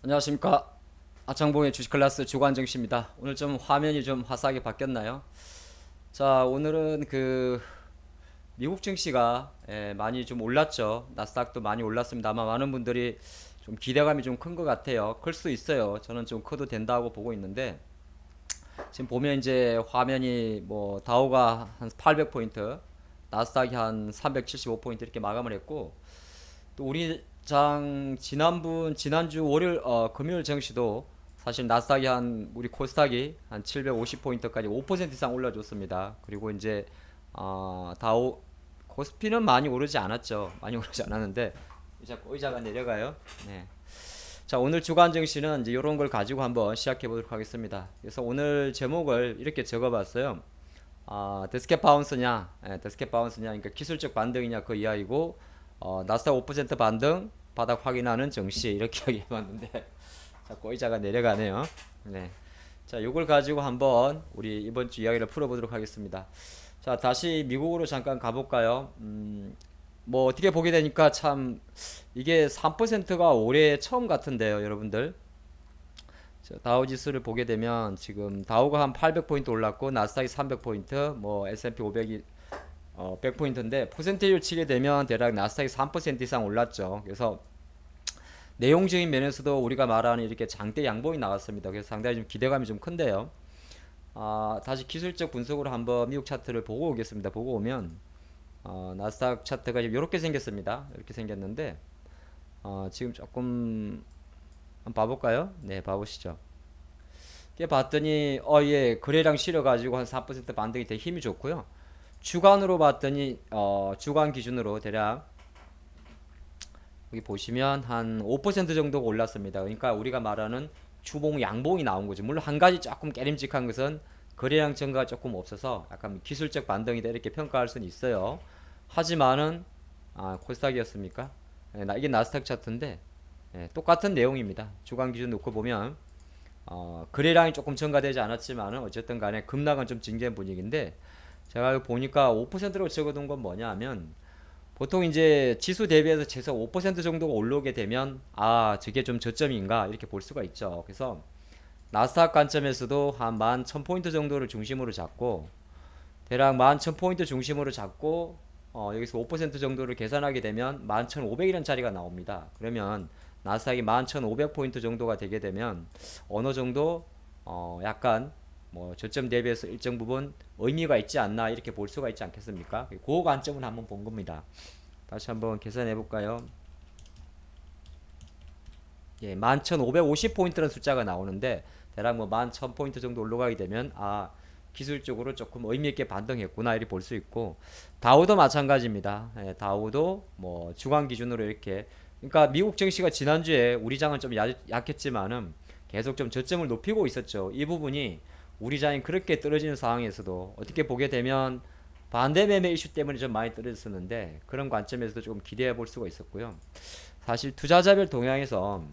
안녕하십니까. 아창봉의 주식 클래스 주관정씨입니다. 오늘 좀 화면이 좀 화사하게 바뀌었나요? 자, 오늘은 미국 증시가 많이 좀 올랐죠. 나스닥도 많이 올랐습니다. 아마 많은 분들이 좀 기대감이 좀 큰 것 같아요. 클 수 있어요. 저는 좀 커도 된다고 보고 있는데 지금 보면 이제 화면이 뭐 다우가 한 800포인트, 나스닥이 한 375포인트 이렇게 마감을 했고, 또 우리 장 지난주 월요일 금요일 증시도 사실 나스닥이 한 우리 코스닥이 한 750포인트까지 5% 이상 올라줬습니다. 그리고 이제 다우 코스피는 많이 오르지 않았죠. 많이 오르지 않았는데 자꾸 의자가 내려가요. 네. 자, 오늘 주간 증시는 이제 이런 걸 가지고 한번 시작해 보도록 하겠습니다. 그래서 오늘 제목을 이렇게 적어봤어요. 데스켓 바운스냐, 데스켓 바운스냐, 그러니까 기술적 반등이냐 그 이하이고, 나스닥 5% 반등, 바닥 확인하는 증시 이렇게 이야기해봤는데 자꾸 의자가 내려가네요. 네. 자, 요걸 가지고 한번 우리 이번 주 이야기를 풀어보도록 하겠습니다. 자, 다시 미국으로 잠깐 가볼까요? 뭐 어떻게 보게 되니까 참 이게 3%가 올해 처음 같은데요, 여러분들. 다우 지수를 보게 되면 지금 다우가 한 800포인트 올랐고 나스닥이 300포인트, 뭐 S&P 500이 100포인트인데 퍼센테이지를 치게 되면 대략 나스닥이 3% 이상 올랐죠. 그래서 내용적인 면에서도 우리가 말하는 이렇게 장대 양봉이 나왔습니다. 그래서 상당히 좀 기대감이 좀 큰데요. 다시 기술적 분석으로 한번 미국 차트를 보고 오겠습니다. 보고 오면 나스닥 차트가 지금 이렇게 생겼습니다. 이렇게 생겼는데 지금 조금 한번 봐볼까요? 네, 봐보시죠. 이게 봤더니 예, 거래량 실어가지고 한 4% 반등이 되게 힘이 좋고요. 주간으로 봤더니 주간 기준으로 대략 여기 보시면 한 5% 정도가 올랐습니다. 그러니까 우리가 말하는 주봉 양봉이 나온 거죠. 물론 한 가지 조금 깨림직한 것은 거래량 증가가 조금 없어서 약간 기술적 반등이다 이렇게 평가할 수는 있어요. 하지만은 코스닥이었습니까? 이게 나스닥 차트인데 똑같은 내용입니다. 주간 기준 놓고 보면 거래량이 조금 증가되지 않았지만은 어쨌든 간에 급락은 좀 징계된 분위기인데 제가 보니까 5%로 적어둔 건 뭐냐 하면 보통 이제 지수 대비해서 최소 5% 정도가 올라오게 되면 저게 좀 저점인가 이렇게 볼 수가 있죠. 그래서 나스닥 관점에서도 한 11,000포인트 정도를 중심으로 잡고 대략 11,000포인트 중심으로 잡고 여기서 5% 정도를 계산하게 되면 11,500이라는 자리가 나옵니다. 그러면 나스닥이 11,500포인트 정도가 되게 되면 어느 정도 약간 뭐 저점 대비해서 일정 부분 의미가 있지 않나 이렇게 볼 수가 있지 않겠습니까? 그 관점을 한번 본 겁니다. 다시 한번 계산해 볼까요? 예, 11,550포인트라는 숫자가 나오는데 대략 뭐 11,000포인트 정도 올라가게 되면 기술적으로 조금 의미 있게 반등했구나 이렇게 볼 수 있고 다우도 마찬가지입니다. 예, 다우도 뭐 주간 기준으로 이렇게 그러니까 미국 증시가 지난주에 우리 장은 좀 약했지만은 계속 좀 저점을 높이고 있었죠. 이 부분이 우리 장이 그렇게 떨어지는 상황에서도 어떻게 보게 되면 반대 매매 이슈 때문에 좀 많이 떨어졌었는데 그런 관점에서도 조금 기대해 볼 수가 있었고요. 사실 투자자별 동향에서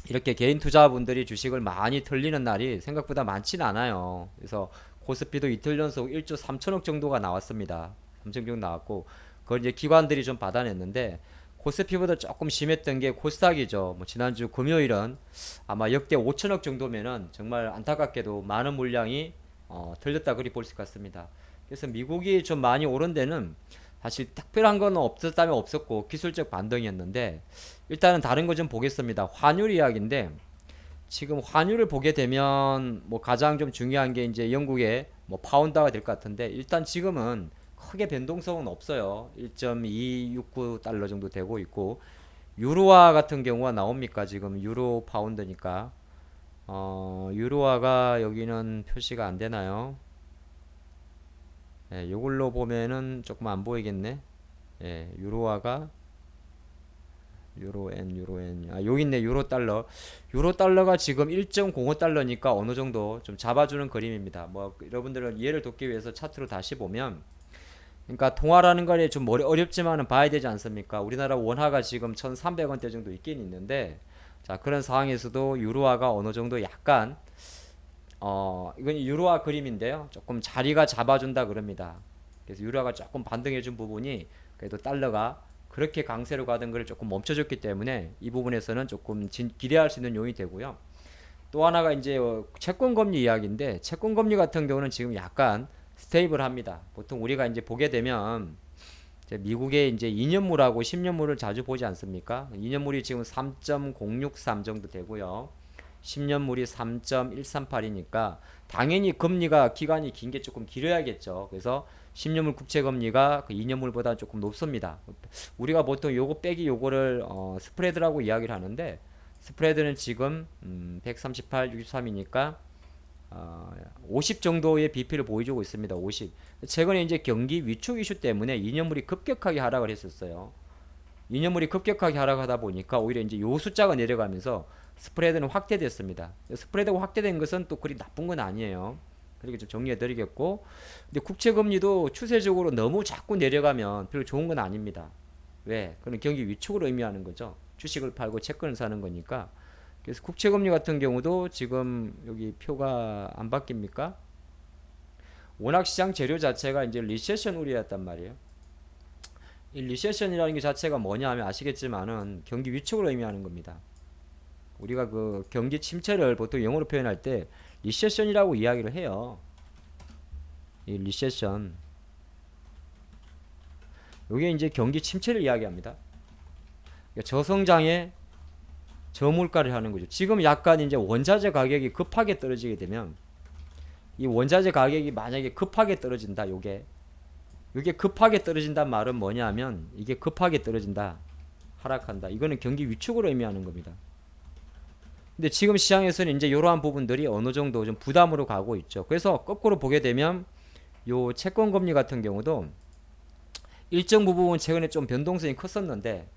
이렇게 개인 투자분들이 주식을 많이 털리는 날이 생각보다 많지는 않아요. 그래서 코스피도 이틀 연속 1조 3천억 정도가 나왔습니다. 3천 정도 나왔고 그걸 이제 기관들이 좀 받아냈는데 코스피보다 조금 심했던 게 코스닥이죠. 뭐 지난주 금요일은 아마 역대 5천억 정도면은 정말 안타깝게도 많은 물량이 털렸다 그리 볼 수 있습니다. 그래서 미국이 좀 많이 오른 데는 사실 특별한 건 없었다면 없었고 기술적 반등이었는데 일단은 다른 거 좀 보겠습니다. 환율 이야기인데 지금 환율을 보게 되면 뭐 가장 좀 중요한 게 이제 영국의 뭐 파운드가 될 것 같은데 일단 지금은 크게 변동성은 없어요. 1.269달러 정도 되고 있고 유로화 같은 경우가 나옵니까? 지금 유로 파운드니까 유로화가 여기는 표시가 안 되나요? 예, 이걸로 보면은 조금 안 보이겠네. 예, 유로화가 유로엔 여기 있네. 유로 달러. 유로 달러가 지금 1.05달러니까 어느 정도 좀 잡아주는 그림입니다. 뭐 여러분들은 이해를 돕기 위해서 차트로 다시 보면 그러니까 통화라는 거에 좀 어렵지만은 봐야 되지 않습니까? 우리나라 원화가 지금 1,300원대 정도 있긴 있는데 자, 그런 상황에서도 유로화가 어느 정도 약간 이건 유로화 그림인데요. 조금 자리가 잡아준다 그럽니다. 그래서 유로화가 조금 반등해준 부분이 그래도 달러가 그렇게 강세로 가던 걸 조금 멈춰줬기 때문에 이 부분에서는 조금 기대할 수 있는 요인이 되고요. 또 하나가 이제 채권 금리 이야기인데, 채권 금리 같은 경우는 지금 약간 스테이블합니다. 보통 우리가 이제 보게 되면 이제 미국의 이제 2년물하고 10년물을 자주 보지 않습니까? 2년물이 지금 3.063 정도 되고요. 10년물이 3.138이니까 당연히 금리가 기간이 긴 게 조금 길어야겠죠. 그래서 10년물 국채 금리가 그 2년물보다 조금 높습니다. 우리가 보통 요거 빼기 요거를 스프레드라고 이야기를 하는데, 스프레드는 지금 138, 63이니까 50 정도의 BP를 보여주고 있습니다. 50. 최근에 이제 경기 위축 이슈 때문에 2년물이 급격하게 하락을 했었어요. 2년물이 급격하게 하락하다 보니까 오히려 이제 요 숫자가 내려가면서 스프레드는 확대됐습니다. 스프레드가 확대된 것은 또 그리 나쁜 건 아니에요. 그렇게 좀 정리해 드리겠고, 근데 국채 금리도 추세적으로 너무 자꾸 내려가면 별로 좋은 건 아닙니다. 왜? 그건 경기 위축을 의미하는 거죠. 주식을 팔고 채권을 사는 거니까. 그래서 국채 금리 같은 경우도 지금 여기 표가 안 바뀝니까? 워낙 시장 재료 자체가 이제 리세션 우려였단 말이에요. 이 리세션이라는 게 자체가 뭐냐 하면 아시겠지만은 경기 위축을 의미하는 겁니다. 우리가 그 경기 침체를 보통 영어로 표현할 때 리세션이라고 이야기를 해요. 이 리세션. 이게 이제 경기 침체를 이야기합니다. 그러니까 저성장의 저물가를 하는 거죠. 지금 약간 이제 원자재 가격이 급하게 떨어지게 되면, 이 원자재 가격이 만약에 급하게 떨어진다, 요게 급하게 떨어진단 말은 뭐냐면, 이게 급하게 떨어진다, 하락한다, 이거는 경기 위축을 의미하는 겁니다. 근데 지금 시장에서는 이제 이러한 부분들이 어느 정도 좀 부담으로 가고 있죠. 그래서 거꾸로 보게 되면 요 채권 금리 같은 경우도 일정 부분 최근에 좀 변동성이 컸었는데,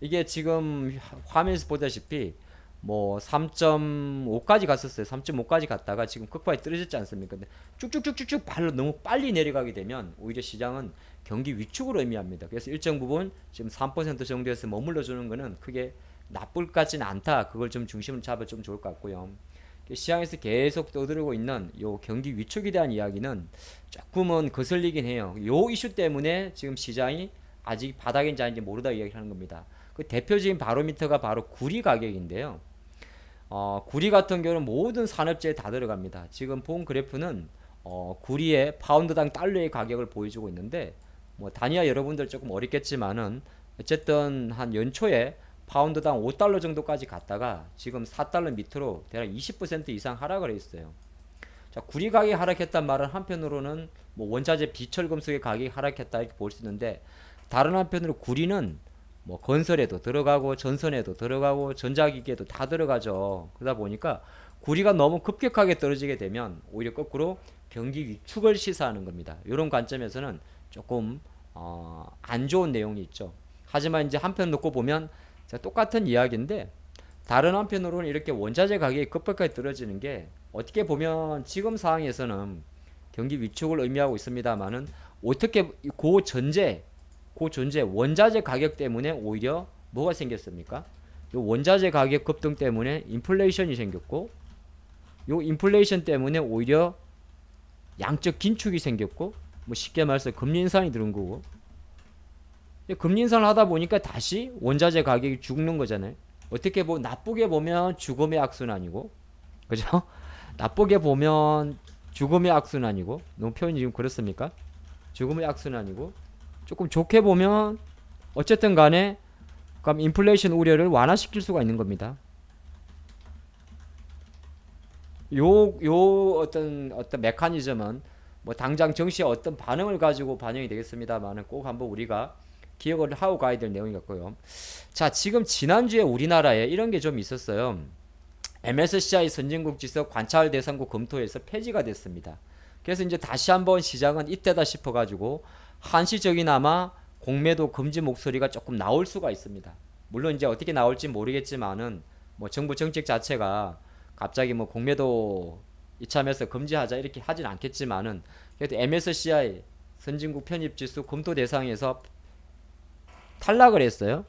이게 지금 화면에서 보다시피 뭐 3.5까지 갔었어요. 3.5까지 갔다가 지금 급하게 떨어졌지 않습니까? 근데 쭉쭉쭉쭉쭉 발로 너무 빨리 내려가게 되면 오히려 시장은 경기 위축을 의미합니다. 그래서 일정 부분 지금 3% 정도에서 머물러 주는 거는 크게 나쁠 것 같지는 않다. 그걸 좀 중심을 잡아 좀 좋을 것 같고요. 시장에서 계속 떠들고 있는 요 경기 위축에 대한 이야기는 조금은 거슬리긴 해요. 요 이슈 때문에 지금 시장이 아직 바닥인지 아닌지 모르다 이야기하는 겁니다. 그 대표적인 바로미터가 바로 구리 가격인데요. 구리 같은 경우는 모든 산업재에 다 들어갑니다. 지금 본 그래프는 구리의 파운드당 달러의 가격을 보여주고 있는데, 뭐 단위와 여러분들 조금 어렵겠지만은 어쨌든 한 연초에 파운드당 5달러 정도까지 갔다가 지금 4달러 밑으로 대략 20% 이상 하락을 했어요. 자, 구리 가격이 하락했단 말은 한편으로는 뭐 원자재 비철금속의 가격이 하락했다 이렇게 볼 수 있는데, 다른 한편으로 구리는 뭐 건설에도 들어가고 전선에도 들어가고 전자기기에도 다 들어가죠. 그러다 보니까 구리가 너무 급격하게 떨어지게 되면 오히려 거꾸로 경기 위축을 시사하는 겁니다. 이런 관점에서는 조금 안 좋은 내용이 있죠. 하지만 이제 한편 놓고 보면 똑같은 이야기인데, 다른 한편으로는 이렇게 원자재 가격이 급격하게 떨어지는 게 어떻게 보면 지금 상황에서는 경기 위축을 의미하고 있습니다만은, 어떻게 그 전제 원자재 가격 때문에 오히려 뭐가 생겼습니까? 요 원자재 가격 급등 때문에 인플레이션이 생겼고, 요 인플레이션 때문에 오히려 양적 긴축이 생겼고, 뭐 쉽게 말해서 금리 인상이 들은 거고, 금리 인상을 하다 보니까 다시 원자재 가격이 죽는 거잖아요. 어떻게 나쁘게 보면 죽음의 악순환이고, 그죠? 나쁘게 보면 죽음의 악순환이고, 너무 표현이 지금 그렇습니까? 죽음의 악순환이고, 조금 좋게 보면 어쨌든 간에 그럼 인플레이션 우려를 완화시킬 수가 있는 겁니다. 요 어떤 메커니즘은 뭐 당장 정시에 어떤 반응을 가지고 반영이 되겠습니다만은 꼭 한번 우리가 기억을 하고 가야 될 내용이 같고요. 자, 지금 지난주에 우리나라에 이런 게 좀 있었어요. MSCI 선진국 지수 관찰 대상국 검토에서 폐지가 됐습니다. 그래서 이제 다시 한번 시장은 이때다 싶어가지고 한시적이나마 공매도 금지 목소리가 조금 나올 수가 있습니다. 물론 이제 어떻게 나올지 모르겠지만은 뭐 정부 정책 자체가 갑자기 뭐 공매도 이참에서 금지하자 이렇게 하진 않겠지만은, 그래도 MSCI 선진국 편입지수 검토 대상에서 탈락을 했어요.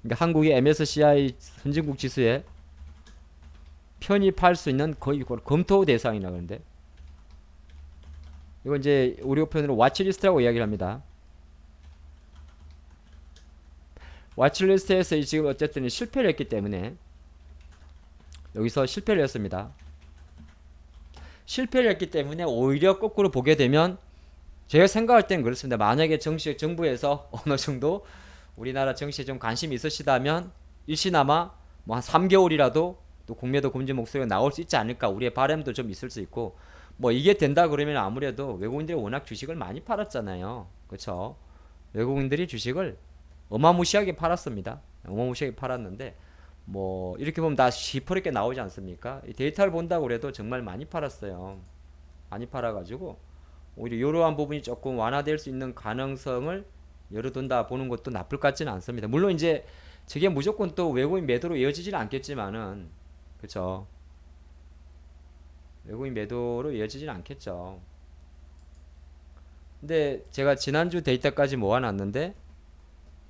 그러니까 한국이 MSCI 선진국 지수에 편입할 수 있는 거의 검토 대상이라 그러는데, 이건 이제 우리 표현으로 와치리스트라고 이야기를 합니다. 와치리스트에서 지금 어쨌든 실패를 했기 때문에 여기서 실패를 했습니다. 실패를 했기 때문에 오히려 거꾸로 보게 되면 제가 생각할 땐 그렇습니다. 만약에 정부에서 어느 정도 우리나라 정치에 좀 관심이 있으시다면 일시나마 뭐 한 3개월이라도 또 공매도 금지 목소리가 나올 수 있지 않을까, 우리의 바람도 좀 있을 수 있고, 뭐 이게 된다 그러면 아무래도 외국인들이 워낙 주식을 많이 팔았잖아요. 그렇죠? 외국인들이 주식을 어마무시하게 팔았습니다. 어마무시하게 팔았는데 뭐 이렇게 보면 다 시퍼렇게 나오지 않습니까? 이 데이터를 본다고 그래도 정말 많이 팔았어요. 많이 팔아가지고 오히려 이러한 부분이 조금 완화될 수 있는 가능성을 열어둔다 보는 것도 나쁠 것 같지는 않습니다. 물론 이제 저게 무조건 또 외국인 매도로 이어지지는 않겠지만은, 그쵸? 외국인 매도로 이어지지는 않겠죠. 근데 제가 지난주 데이터까지 모아놨는데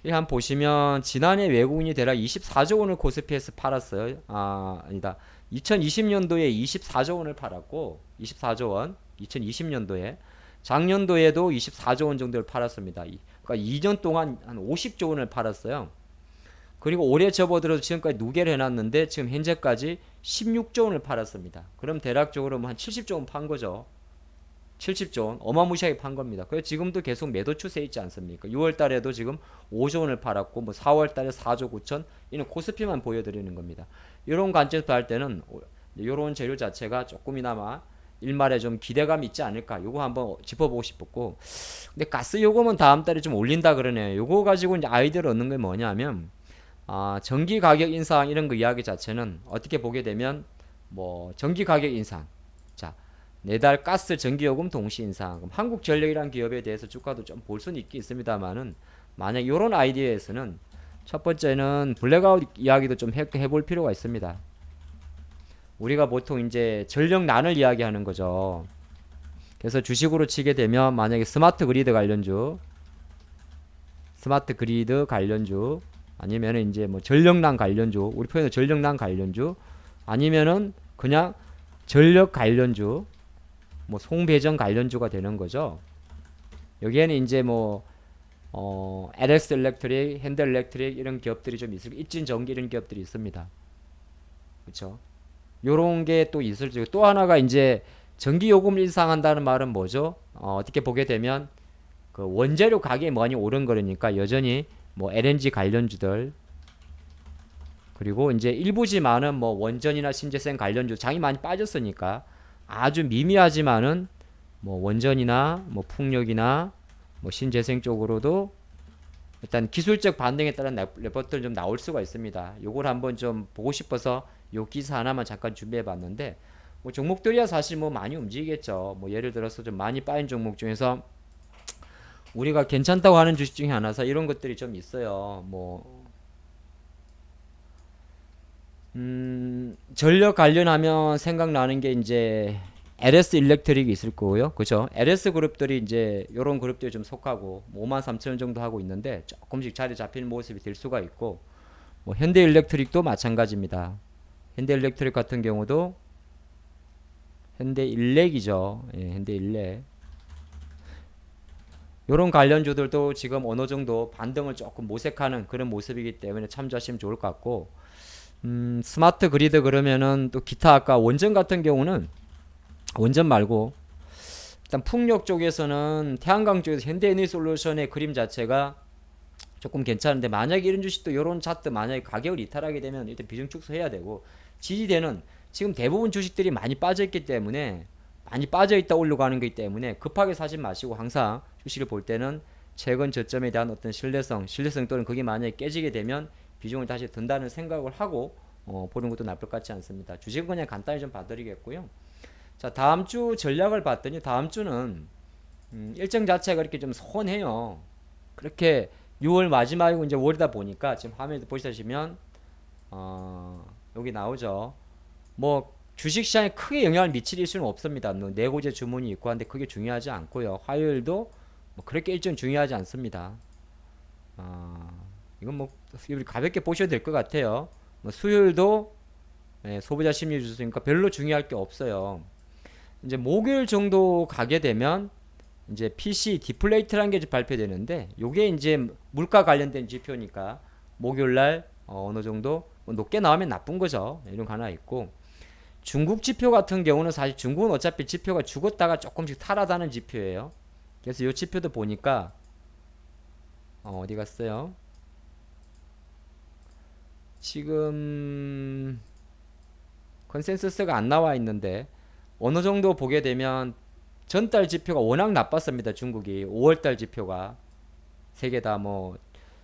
이 한번 보시면 지난해 외국인이 대략 24조 원을 코스피에서 팔았어요. 아니다. 2020년도에 24조 원을 팔았고, 24조 원 2020년도에, 작년도에도 24조 원 정도를 팔았습니다. 그러니까 2년 동안 한 50조 원을 팔았어요. 그리고 올해 접어들어서 지금까지 누계를 해놨는데 지금 현재까지 16조 원을 팔았습니다. 그럼 대략적으로 뭐 한 70조 원 판 거죠. 70조 원 어마무시하게 판 겁니다. 그래서 지금도 계속 매도 추세에 있지 않습니까? 6월 달에도 지금 5조 원을 팔았고, 뭐 4월 달에 4조 9천, 이는 코스피만 보여드리는 겁니다. 이런 관점에서 볼 때는 이런 재료 자체가 조금이나마 일말에 좀 기대감이 있지 않을까, 요거 한번 짚어보고 싶었고, 근데 가스 요금은 다음 달에 좀 올린다 그러네요. 요거 가지고 이제 아이디어를 얻는 게 뭐냐면, 전기 가격 인상 이런 거 이야기 자체는 어떻게 보게 되면, 뭐 전기 가격 인상, 자 내달 가스 전기요금 동시 인상, 그럼 한국전력이라는 기업에 대해서 주가도 좀 볼 수는 있긴 있습니다만은, 만약 이런 아이디어에서는 첫 번째는 블랙아웃 이야기도 좀 해볼 필요가 있습니다. 우리가 보통 이제 전력난을 이야기하는 거죠. 그래서 주식으로 치게 되면 만약에 스마트 그리드 관련주 아니면은 이제 뭐 전력난 관련주, 우리 표현은 전력난 관련주, 아니면은 그냥 전력 관련주, 뭐 송배전 관련주가 되는 거죠. 여기에는 이제 뭐 LS 일렉트릭, 핸들 일렉트릭 이런 기업들이 좀 있을, 일진전기 이런 기업들이 있습니다. 그렇죠? 요런 게 또 있을 수, 또 하나가 이제 전기 요금 인상한다는 말은 뭐죠? 어떻게 보게 되면 그 원재료 가격이 많이 오른 거니까 여전히 뭐 LNG 관련주들, 그리고 이제 일부지만은 뭐 원전이나 신재생 관련주 장이 많이 빠졌으니까 아주 미미하지만은 뭐 원전이나 뭐 풍력이나 뭐 신재생 쪽으로도 일단 기술적 반등에 따른 레포트를 좀 나올 수가 있습니다. 요걸 한번 좀 보고 싶어서 요 기사 하나만 잠깐 준비해 봤는데, 뭐 종목들이야 사실 뭐 많이 움직이겠죠. 뭐 예를 들어서 좀 많이 빠진 종목 중에서 우리가 괜찮다고 하는 주식 중에 하나서 이런 것들이 좀 있어요. 뭐 전력 관련하면 생각나는 게 이제 LS 일렉트릭이 있을 거고요. 그죠? LS 그룹들이 이제 요런 그룹들이 좀 속하고 53,000원 정도 하고 있는데 조금씩 자리 잡히는 모습이 될 수가 있고, 뭐 현대 일렉트릭도 마찬가지입니다. 현대 일렉트릭 같은 경우도 현대 일렉이죠. 예, 현대 일렉. 요런 관련주들도 지금 어느 정도 반등을 조금 모색하는 그런 모습이기 때문에 참조하시면 좋을 것 같고, 스마트 그리드 그러면은 또 기타 아까 원전 같은 경우는 원전 말고 일단 풍력 쪽에서는 태양광 쪽에서 현대에너지솔루션의 그림 자체가 조금 괜찮은데, 만약에 이런 주식도 이런 차트 만약에 가격을 이탈하게 되면 일단 비중 축소해야 되고, 지지대는 지금 대부분 주식들이 많이 빠져있기 때문에, 많이 빠져있다 올라가는 거기 때문에 급하게 사지 마시고 항상 주식을 볼 때는 최근 저점에 대한 어떤 신뢰성 또는 그게 만약에 깨지게 되면 비중을 다시 든다는 생각을 하고 보는 것도 나쁠 것 같지 않습니다. 주식은 그냥 간단히 좀 봐드리겠고요. 자, 다음 주 전략을 봤더니 다음 주는 일정 자체가 이렇게 좀 선해요. 그렇게 6월 마지막이고 이제 월이다 보니까 지금 화면에 보시면 여기 나오죠. 뭐 주식시장에 크게 영향을 미칠 수는 없습니다. 내고제 주문이 있고 한데 그게 중요하지 않고요. 화요일도 뭐 그렇게 일정 중요하지 않습니다. 이건 뭐 가볍게 보셔도 될 것 같아요. 뭐 수요일도 소비자 심리 지수니까 별로 중요할 게 없어요. 이제 목요일 정도 가게 되면 이제 PC 디플레이트라는 게 발표되는데, 요게 이제 물가 관련된 지표니까 목요일 날 어느 정도 뭐 높게 나오면 나쁜 거죠. 이런 거 하나 있고, 중국 지표 같은 경우는 사실 중국은 어차피 지표가 죽었다가 조금씩 탈하다는 지표예요. 그래서 이 지표도 보니까 어디 갔어요? 지금 컨센서스가 안 나와 있는데 어느 정도 보게 되면 전달 지표가 워낙 나빴습니다. 중국이 5월달 지표가 세 개 다 뭐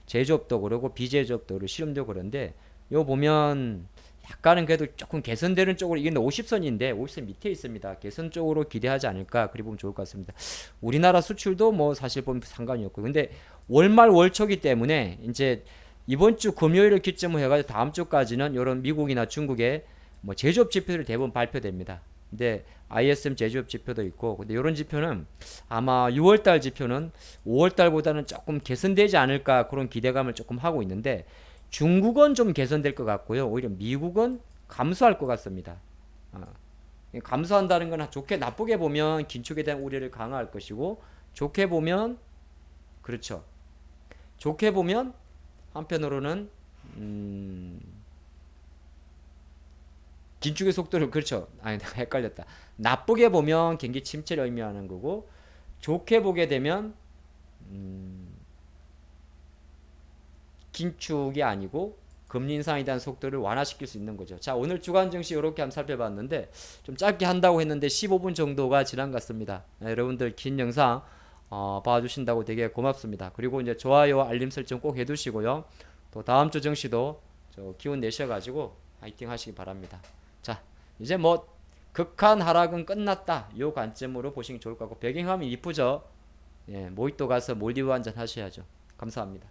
제조업도 그러고 비제조업도 그러고 실험도 그런데 요 보면 약간은 그래도 조금 개선되는 쪽으로, 이게 50선인데 50선 밑에 있습니다. 개선 쪽으로 기대하지 않을까, 그리 보면 좋을 것 같습니다. 우리나라 수출도 뭐 사실 보면 상관이 없고, 근데 월말 월초기 때문에 이제 이번 주 금요일을 기점으로 해가지고 다음 주까지는 이런 미국이나 중국의 뭐 제조업 지표들이 대부분 발표됩니다. 근데 ISM 제조업 지표도 있고, 근데 이런 지표는 아마 6월달 지표는 5월달보다는 조금 개선되지 않을까, 그런 기대감을 조금 하고 있는데, 중국은 좀 개선될 것 같고요. 오히려 미국은 감소할 것 같습니다. 어, 감소한다는 건 좋게 나쁘게 보면 긴축에 대한 우려를 강화할 것이고, 좋게 보면, 그렇죠. 좋게 보면 한편으로는 긴축의 속도를, 그렇죠. 아니 내가 헷갈렸다. 나쁘게 보면 경기 침체를 의미하는 거고, 좋게 보게 되면 긴축이 아니고 금리 인상에 대한 속도를 완화시킬 수 있는 거죠. 자, 오늘 주간 증시 이렇게 한번 살펴봤는데 좀 짧게 한다고 했는데 15분 정도가 지난 것 같습니다. 네, 여러분들 긴 영상 봐주신다고 되게 고맙습니다. 그리고 이제 좋아요와 알림 설정 꼭 해두시고요. 또 다음 주 증시도 기운 내셔가지고 화이팅 하시기 바랍니다. 자, 이제 뭐 극한 하락은 끝났다, 요 관점으로 보시면 좋을 것 같고, 배경화면 이쁘죠? 예, 모히또 가서 몰디브 한잔 하셔야죠. 감사합니다.